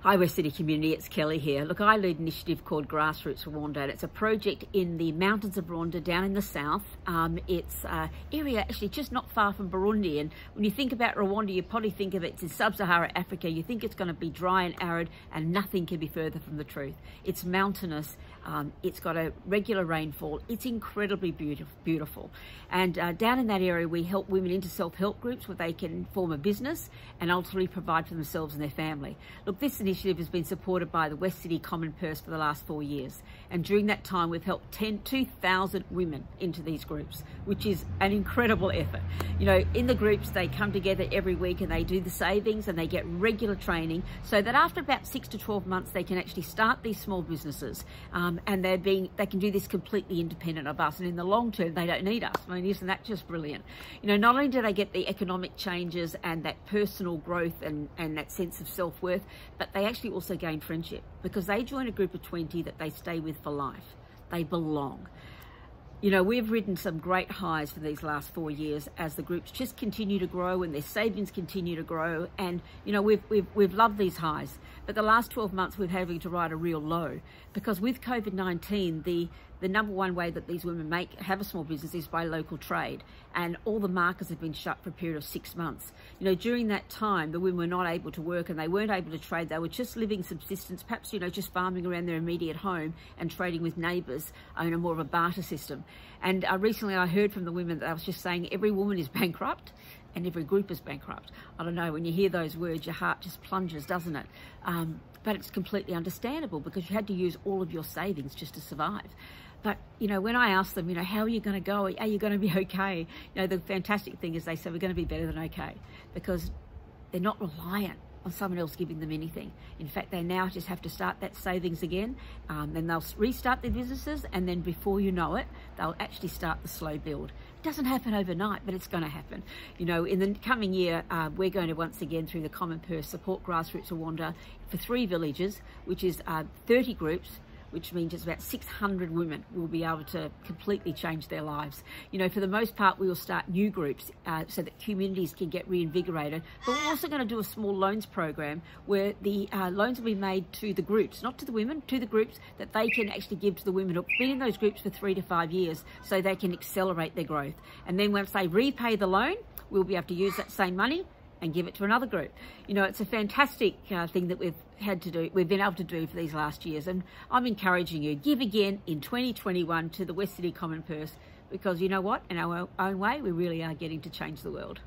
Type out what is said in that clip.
Hi Westcity community, it's Kelly here. Look, I lead an initiative called Grassroots Rwanda, and it's a project in the mountains of Rwanda down in the south. It's an area actually just not far from Burundi, and when you think about Rwanda, you probably think of it in sub-Saharan Africa. You think it's going to be dry and arid, and nothing can be further from the truth. It's mountainous, it's got a regular rainfall, it's incredibly beautiful. And down in that area, we help women into self-help groups where they can form a business and ultimately provide for themselves and their family. Look, this initiative has been supported by the Westcity Common Purse for the last 4 years. And during that time, we've helped 2,000 women into these groups, which is an incredible effort. You know, in the groups, they come together every week and they do the savings and they get regular training so that after about 6 to 12 months, they can actually start these small businesses. And they can do this completely independent of us. And in the long term, they don't need us. I mean, isn't that just brilliant? You know, not only do they get the economic changes and that personal growth and that sense of self-worth, but they actually also gain friendship because they join a group of 20 that they stay with for life. They belong. You know, we've ridden some great highs for these last 4 years as the groups just continue to grow and their savings continue to grow. And, you know, we've loved these highs. But the last 12 months, we've having to ride a real low because with COVID-19, the number one way that these women have a small business is by local trade. And all the markets have been shut for a period of 6 months. You know, during that time, the women were not able to work and they weren't able to trade. They were just living subsistence, perhaps, you know, just farming around their immediate home and trading with neighbours in a more of a barter system. And recently I heard from the women that I was just saying every woman is bankrupt and every group is bankrupt. I don't know, when you hear those words, your heart just plunges, doesn't it? But it's completely understandable because you had to use all of your savings just to survive. But, you know, when I ask them, you know, how are you going to go? Are you going to be okay? You know, the fantastic thing is they say we're going to be better than okay because they're not reliant on someone else giving them anything. In fact, they now just have to start that savings again. Then they'll restart their businesses, and then before you know it, they'll actually start the slow build. It doesn't happen overnight, but it's going to happen. You know, in the coming year, we're going to once again, through the Common Purse, support Grassroots Rwanda for 3 villages, which is 30 groups, which means it's about 600 women will be able to completely change their lives. You know, for the most part, we will start new groups so that communities can get reinvigorated. But we're also going to do a small loans program where the loans will be made to the groups, not to the women, to the groups that they can actually give to the women who have been in those groups for 3 to 5 years so they can accelerate their growth. And then once they repay the loan, we'll be able to use that same money and give it to another group. You know, it's a fantastic thing that we've been able to do for these last years. And I'm encouraging you, give again in 2021 to the Westcity Common Purse because you know what? In our own way, we really are getting to change the world.